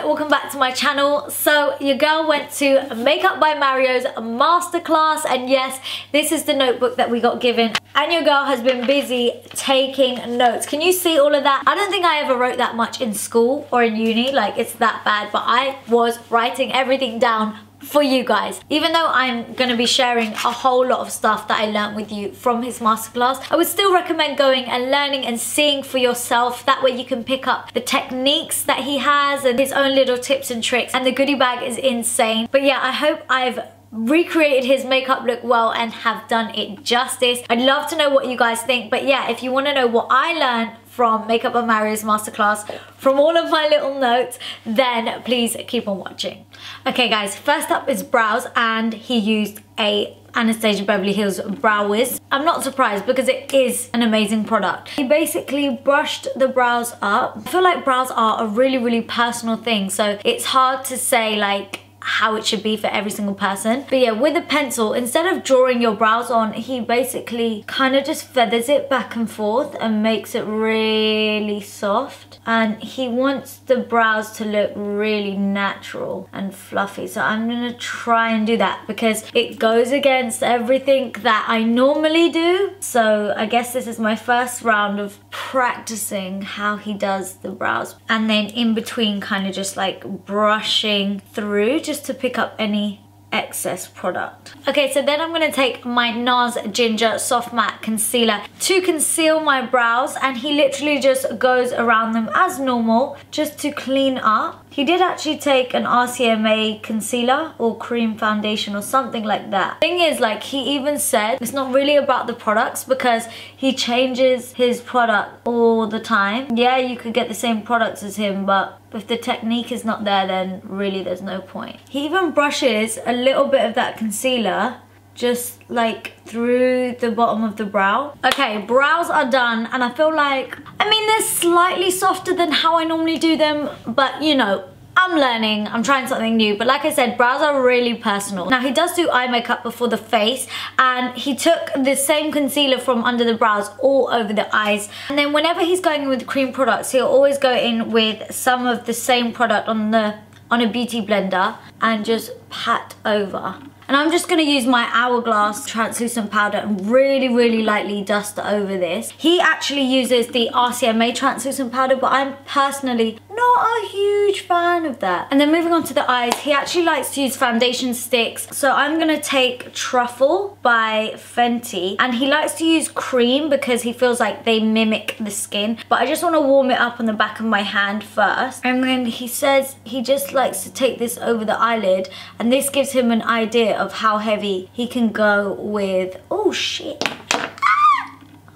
welcome back to my channel. So your girl went to Makeup by Mario's masterclass, and yes, this is the notebook that we got given, and your girl has been busy taking notes. Can you see all of that? I don't think I ever wrote that much in school or in uni, like it's that bad, but I was writing everything down for you guys. Even though I'm going to be sharing a whole lot of stuff that I learned with you from his masterclass, I would still recommend going and learning and seeing for yourself. That way you can pick up the techniques that he has and his own little tips and tricks, and the goodie bag is insane. But yeah, I hope I've recreated his makeup look well and have done it justice. I'd love to know what you guys think, but yeah, if you want to know what I learned from Makeup by Mario's masterclass, from all of my little notes, then please keep on watching. Okay guys, first up is brows, and he used a Anastasia Beverly Hills Brow Wiz. I'm not surprised because it is an amazing product. He basically brushed the brows up. I feel like brows are a really personal thing, so it's hard to say like how it should be for every single person. But yeah, with a pencil, instead of drawing your brows on, he basically kind of just feathers it back and forth and makes it really soft. And he wants the brows to look really natural and fluffy. So I'm gonna try and do that because it goes against everything that I normally do. So I guess this is my first round of practicing how he does the brows. And then in between kind of just like brushing through just to pick up any excess product. Okay, so then I'm going to take my NARS Ginger Soft Matte Concealer to conceal my brows, and he literally just goes around them as normal just to clean up. He did actually take an RCMA concealer or cream foundation or something like that. Thing is, like, he even said it's not really about the products because he changes his product all the time. Yeah, you could get the same products as him, but if the technique is not there, then really there's no point. He even brushes a little bit of that concealer just like through the bottom of the brow. Okay, brows are done, and I feel like, I mean, they're slightly softer than how I normally do them, but you know, I'm learning, I'm trying something new. But like I said, brows are really personal. Now he does do eye makeup before the face, and he took the same concealer from under the brows all over the eyes. And then whenever he's going in with cream products, he'll always go in with some of the same product on a beauty blender and just pat over. And I'm just going to use my Hourglass translucent powder and really lightly dust over this. He actually uses the RCMA translucent powder, but I'm personally not a huge fan of that. And then moving on to the eyes, he actually likes to use foundation sticks. So I'm going to take Truffle by Fenty, and he likes to use cream because he feels like they mimic the skin. But I just want to warm it up on the back of my hand first. And then he says he just likes to take this over the eyelid, and this gives him an idea of how heavy he can go with, oh shit.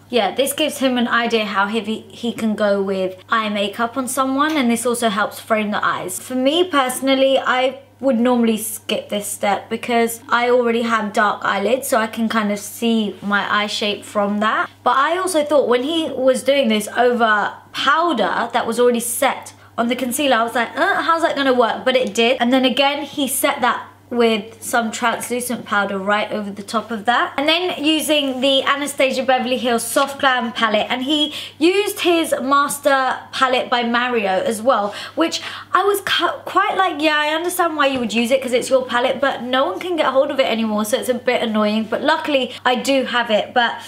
Yeah, this gives him an idea how heavy he can go with eye makeup on someone, and this also helps frame the eyes. For me personally, I would normally skip this step because I already have dark eyelids, so I can kind of see my eye shape from that. But I also thought when he was doing this over powder that was already set on the concealer, I was like, how's that gonna work? But it did. And then again, he set that with some translucent powder right over the top of that. And then using the Anastasia Beverly Hills Soft Glam palette, and he used his Master palette by Mario as well, which I was quite like, yeah, I understand why you would use it because it's your palette, but no one can get hold of it anymore, so it's a bit annoying. But luckily I do have it. But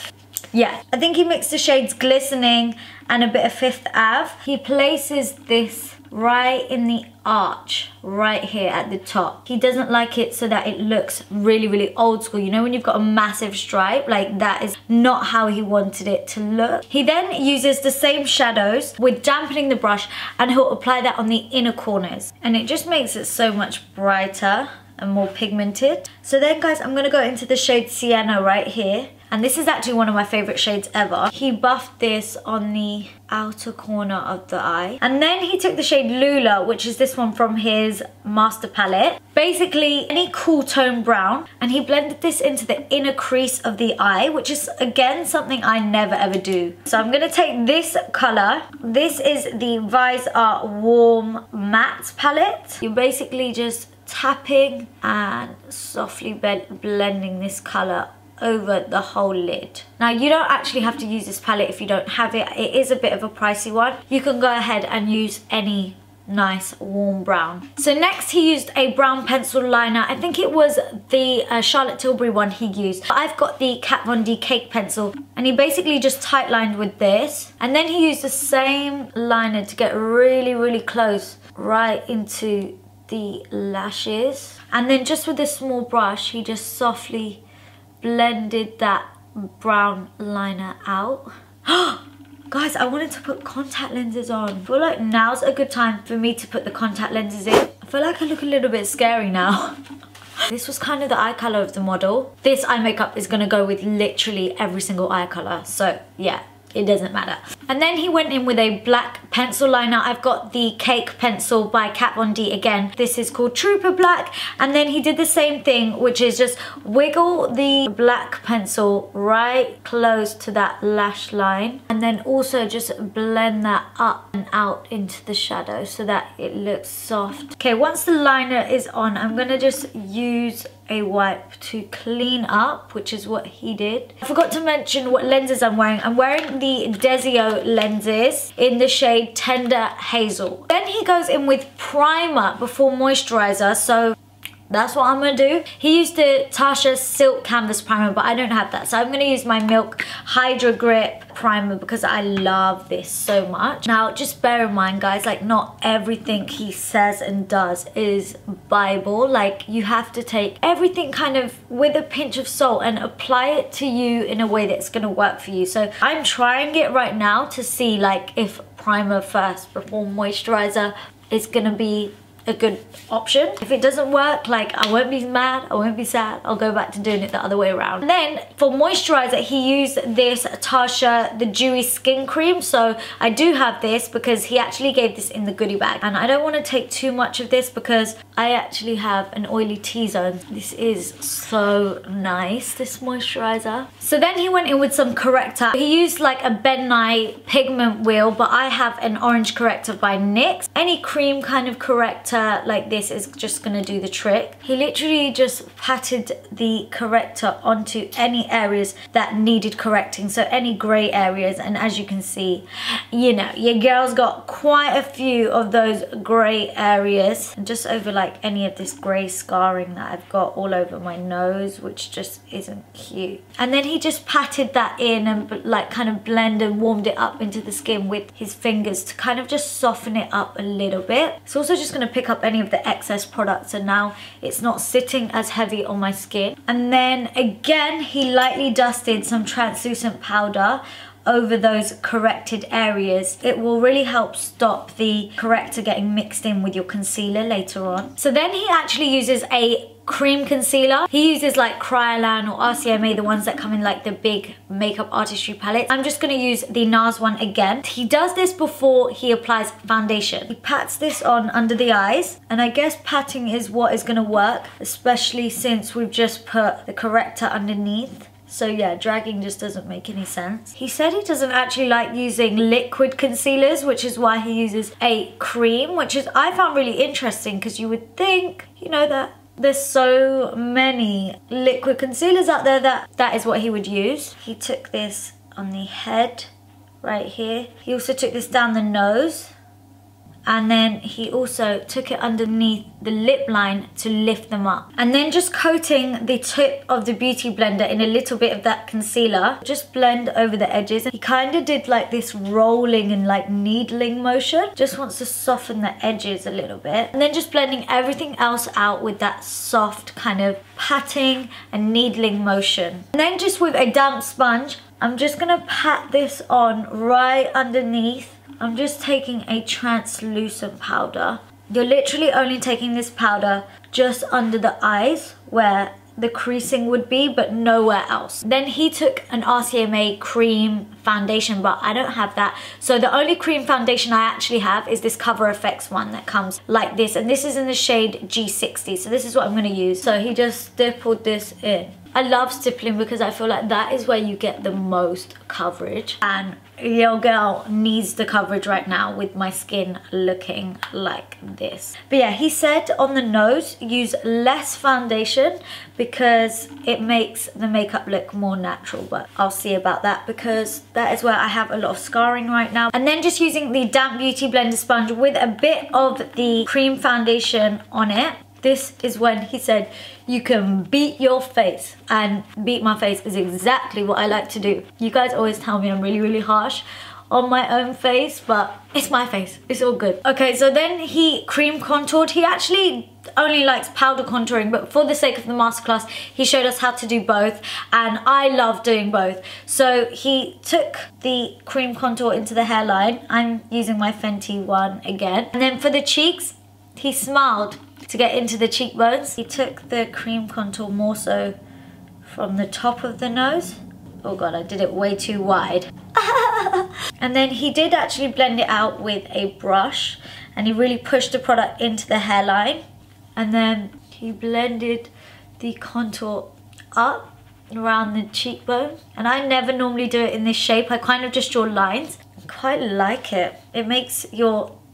yeah, I think he mixed the shades Glistening and a bit of Fifth Ave. He places this right in the arch right here at the top. He doesn't like it so that it looks really old school. You know when you've got a massive stripe? Like, that is not how he wanted it to look. He then uses the same shadows with dampening the brush, and he'll apply that on the inner corners, and it just makes it so much brighter and more pigmented. So then guys, I'm gonna go into the shade Sienna right here. And this is actually one of my favorite shades ever. He buffed this on the outer corner of the eye. And then he took the shade Lula, which is this one from his Master palette. Basically, any cool tone brown. And he blended this into the inner crease of the eye, which is, again, something I never ever do. So I'm going to take this color. This is the Vise Art Warm Matte palette. You're basically just tapping and softly blending this color over the whole lid. Now you don't actually have to use this palette if you don't have it. It is a bit of a pricey one. You can go ahead and use any nice warm brown. So next he used a brown pencil liner. I think it was the Charlotte Tilbury one he used. I've got the Kat Von D cake pencil, and he basically just tight lined with this, and then he used the same liner to get really, really close right into the lashes, and then just with a small brush he just softly blended that brown liner out. Guys, I wanted to put contact lenses on. I feel like now's a good time for me to put the contact lenses in. I feel like I look a little bit scary now. This was kind of the eye color of the model. This eye makeup is gonna go with literally every single eye color, so yeah, it doesn't matter. And then he went in with a black pencil liner. I've got the Cake pencil by Kat Von D again. This is called Trooper Black. And then he did the same thing, which is just wiggle the black pencil right close to that lash line. And then also just blend that up and out into the shadow so that it looks soft. Okay, once the liner is on, I'm gonna just use a wipe to clean up, which is what he did. I forgot to mention what lenses I'm wearing. I'm wearing the Desio lenses in the shade Tender Hazel. Then he goes in with primer before moisturizer, so that's what I'm gonna do. He used the Tatcha Silk Canvas Primer, but I don't have that, so I'm gonna use my Milk Hydra Grip Primer because I love this so much. Now, just bear in mind, guys, like not everything he says and does is Bible. Like, you have to take everything kind of with a pinch of salt and apply it to you in a way that's gonna work for you. So I'm trying it right now to see like if primer first before moisturizer is gonna be a good option. If it doesn't work, like, I won't be mad, I won't be sad, I'll go back to doing it the other way around. And then for moisturizer, he used this Tatcha the Dewy Skin Cream. So I do have this because he actually gave this in the goodie bag, and I don't want to take too much of this because I actually have an oily T-zone. This is so nice, this moisturizer. So then he went in with some corrector. He used like a Ben Nye pigment wheel, but I have an orange corrector by NYX. Any cream kind of corrector like this is just gonna do the trick. He literally just patted the corrector onto any areas that needed correcting, so any gray areas, and as you can see, you know, your girl's got quite a few of those gray areas, and just over like any of this gray scarring that I've got all over my nose, which just isn't cute. And then he just patted that in and like kind of blended and warmed it up into the skin with his fingers to kind of just soften it up a little bit. It's also just gonna pick up any of the excess products, and now it's not sitting as heavy on my skin. And then again, he lightly dusted some translucent powder over those corrected areas. It will really help stop the corrector getting mixed in with your concealer later on. So then he actually uses a cream concealer. He uses like Kryolan or RCMA, the ones that come in like the big makeup artistry palettes. I'm just gonna use the NARS one again. He does this before he applies foundation. He pats this on under the eyes, and I guess patting is what is gonna work, especially since we've just put the corrector underneath. So yeah, dragging just doesn't make any sense. He said he doesn't actually like using liquid concealers, which is why he uses a cream, which is I found really interesting because you would think, you know, that there's so many liquid concealers out there that is what he would use. He took this on the head right here. He also took this down the nose, and then he also took it underneath the lip line to lift them up. And then just coating the tip of the beauty blender in a little bit of that concealer, just blend over the edges. He kind of did like this rolling and like needling motion. Just wants to soften the edges a little bit. And then just blending everything else out with that soft kind of patting and needling motion. And then just with a damp sponge, I'm just gonna pat this on right underneath. I'm just taking a translucent powder. You're literally only taking this powder just under the eyes where the creasing would be, but nowhere else. Then he took an RCMA cream foundation, but I don't have that. So the only cream foundation I actually have is this Cover FX one that comes like this, and this is in the shade G60. So this is what I'm gonna use. So he just stippled this in. I love stippling because I feel like that is where you get the most coverage, and your girl needs the coverage right now with my skin looking like this. But yeah, he said on the nose use less foundation because it makes the makeup look more natural, but I'll see about that because that is where I have a lot of scarring right now. And then just using the Damp Beauty Blender sponge with a bit of the cream foundation on it. This is when he said you can beat your face, and beat my face is exactly what I like to do. You guys always tell me I'm really, really harsh on my own face, but it's my face. It's all good. Okay, so then he cream contoured. He actually only likes powder contouring, but for the sake of the masterclass, he showed us how to do both, and I love doing both. So he took the cream contour into the hairline. I'm using my Fenty one again. And then for the cheeks, he smiled to get into the cheekbones. He took the cream contour more so from the top of the nose. Oh god, I did it way too wide. And then he did actually blend it out with a brush, and he really pushed the product into the hairline. And then he blended the contour up around the cheekbone. And I never normally do it in this shape. I kind of just draw lines. I quite like it. It makes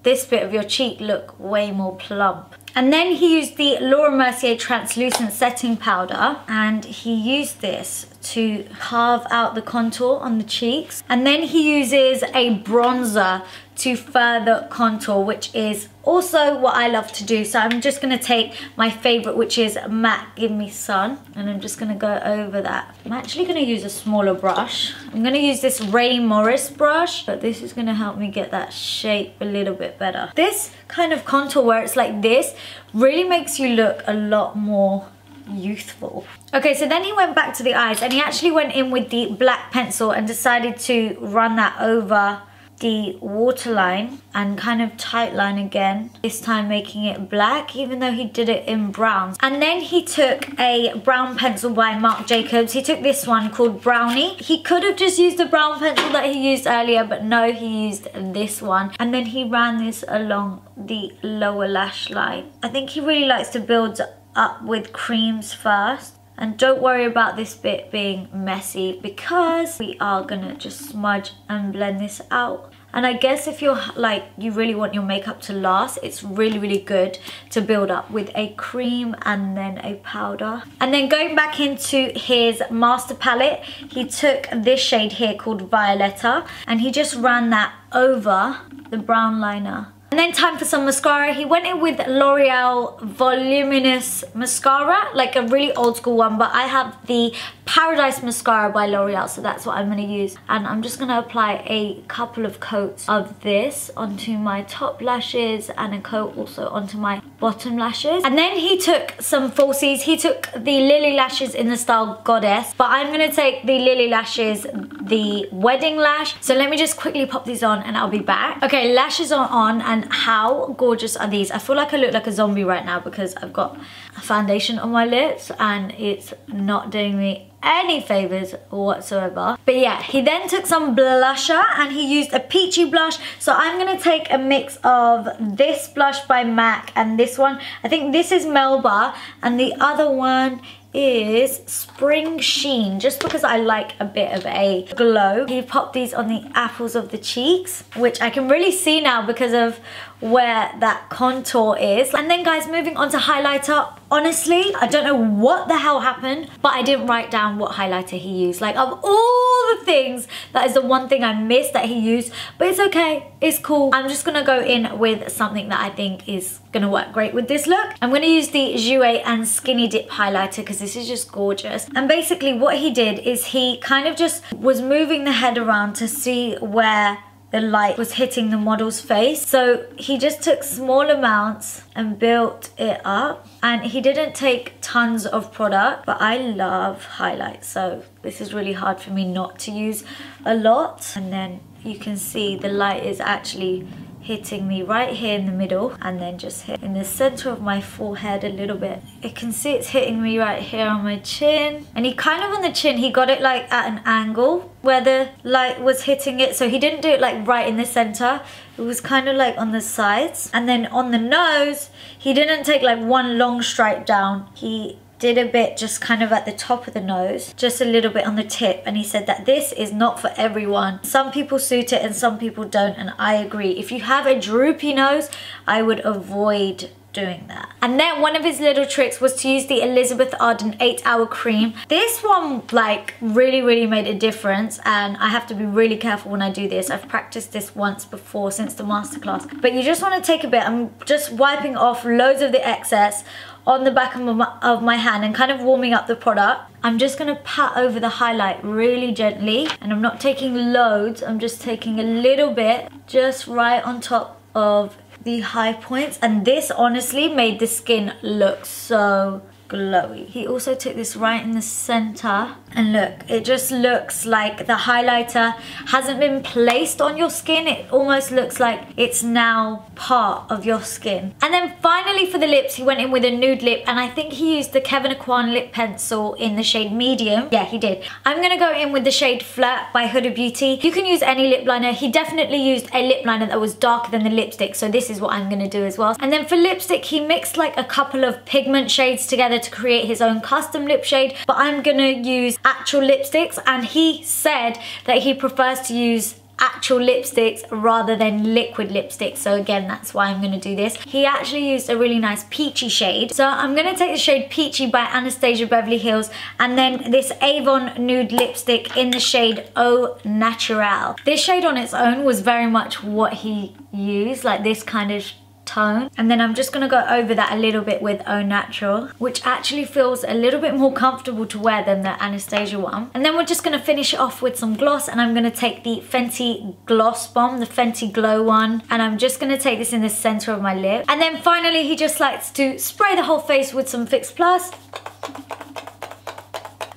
this bit of your cheek look way more plump. And then he used the Laura Mercier translucent setting powder, and he used this to carve out the contour on the cheeks. And then he uses a bronzer to further contour, which is also what I love to do. So I'm just gonna take my favorite, which is Matte Give Me Sun, and I'm just gonna go over that. I'm actually gonna use a smaller brush. I'm gonna use this Ray Morris brush, but this is gonna help me get that shape a little bit better. This kind of contour where it's like this really makes you look a lot more youthful. Okay, so then he went back to the eyes, and he actually went in with the black pencil and decided to run that over the waterline and kind of tight line again, this time making it black, even though he did it in browns. And then he took a brown pencil by Marc Jacobs. He took this one called Brownie. He could have just used the brown pencil that he used earlier, but no, he used this one. And then he ran this along the lower lash line. I think he really likes to build up with creams first. And don't worry about this bit being messy because we are gonna just smudge and blend this out. And I guess if you're like, you really want your makeup to last, it's really, really good to build up with a cream and then a powder. And then going back into his master palette, he took this shade here called Violetta, and he just ran that over the brown liner. And then time for some mascara. He went in with L'Oreal Voluminous Mascara, like a really old school one, but I have the Paradise Mascara by L'Oreal, so that's what I'm going to use. And I'm just going to apply a couple of coats of this onto my top lashes and a coat also onto my bottom lashes. And then he took some falsies. He took the Lily Lashes in the style Goddess, but I'm going to take the Lily Lashes, the Wedding Lash. So let me just quickly pop these on and I'll be back. Okay, lashes are on, and how gorgeous are these? I feel like I look like a zombie right now because I've got a foundation on my lips and it's not doing me any favors whatsoever. But yeah, he then took some blusher and he used a peachy blush. So I'm gonna take a mix of this blush by MAC and this one. I think this is Melba and the other one is Spring Sheen, just because I like a bit of a glow. He popped these on the apples of the cheeks, which I can really see now because of where that contour is. And then guys, moving on to highlighter. Honestly, I don't know what the hell happened, but I didn't write down what highlighter he used. Like, of all the things, that is the one thing I missed that he used, but it's okay, it's cool. I'm just gonna go in with something that I think is gonna work great with this look. I'm gonna use the Jouer and Skinny Dip highlighter because this is just gorgeous. And basically what he did is he kind of just was moving the head around to see where the light was hitting the model's face. So he just took small amounts and built it up. And he didn't take tons of product, but I love highlights, so this is really hard for me not to use a lot. And then you can see the light is actually hitting me right here in the middle and then just hit in the center of my forehead a little bit. You can see it's hitting me right here on my chin. And he kind of on the chin, he got it like at an angle where the light was hitting it. So he didn't do it like right in the center. It was kind of like on the sides. And then on the nose, he didn't take like one long stripe down. He did a bit just kind of at the top of the nose, just a little bit on the tip, and he said that this is not for everyone. Some people suit it and some people don't, and I agree. If you have a droopy nose, I would avoid doing that. And then one of his little tricks was to use the Elizabeth Arden 8-hour cream. This one like really made a difference, and I have to be really careful when I do this. I've practiced this once before since the masterclass, but you just want to take a bit. I'm just wiping off loads of the excess on the back of my hand and kind of warming up the product. I'm just going to pat over the highlight really gently, and I'm not taking loads, I'm just taking a little bit just right on top of the high points, and this honestly made the skin look so glowy. He also took this right in the center, and look, it just looks like the highlighter hasn't been placed on your skin. It almost looks like it's now part of your skin. And then finally for the lips, he went in with a nude lip, and I think he used the Kevyn Aucoin lip pencil in the shade medium. Yeah, he did. I'm gonna go in with the shade Flirt by Huda Beauty. You can use any lip liner. He definitely used a lip liner that was darker than the lipstick, so this is what I'm gonna do as well. And then for lipstick, he mixed like a couple of pigment shades together to create his own custom lip shade, but I'm gonna use actual lipsticks, and he said that he prefers to use actual lipsticks rather than liquid lipsticks, so again, that's why I'm gonna do this. He actually used a really nice peachy shade, so I'm gonna take the shade Peachy by Anastasia Beverly Hills, and then this Avon nude lipstick in the shade Au Naturel. This shade on its own was very much what he used, like this kind of tone, and then I'm just going to go over that a little bit with Au Natural, which actually feels a little bit more comfortable to wear than the Anastasia one. And then we're just going to finish it off with some gloss, and I'm going to take the Fenty Gloss Bomb, the Fenty Glow one, and I'm just going to take this in the center of my lip. And then finally, he just likes to spray the whole face with some Fix Plus.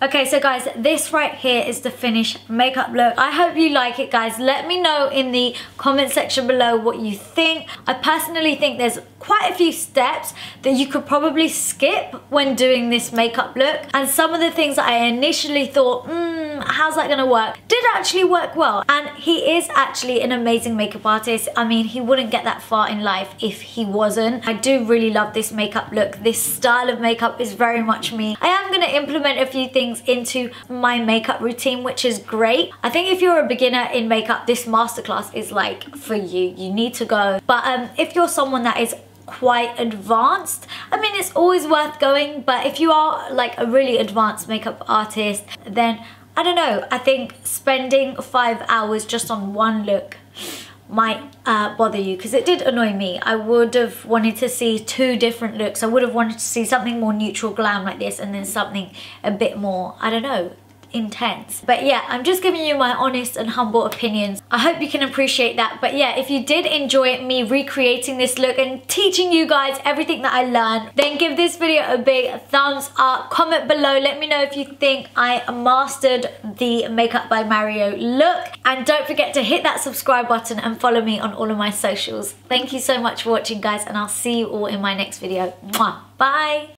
Okay, so guys, this right here is the finished makeup look. I hope you like it, guys. Let me know in the comment section below what you think. I personally think there's quite a few steps that you could probably skip when doing this makeup look. And some of the things that I initially thought, how's that gonna work, did actually work well. And he is actually an amazing makeup artist. I mean, he wouldn't get that far in life if he wasn't. I do really love this makeup look. This style of makeup is very much me. I am gonna implement a few things into my makeup routine, which is great. I think if you're a beginner in makeup, this masterclass is like for you. You need to go. But if you're someone that is quite advanced, I mean, it's always worth going. But if you are like a really advanced makeup artist, then I don't know, I think spending 5 hours just on one look might bother you, because it did annoy me. I would have wanted to see 2 different looks. I would have wanted to see something more neutral glam like this, and then something a bit more, I don't know, intense. But yeah, I'm just giving you my honest and humble opinions. I hope you can appreciate that. But yeah, if you did enjoy me recreating this look and teaching you guys everything that I learned, then give this video a big thumbs up. Comment below, let me know if you think I mastered the Makeup by Mario look, and don't forget to hit that subscribe button and follow me on all of my socials. Thank you so much for watching, guys, and I'll see you all in my next video. Mwah. Bye.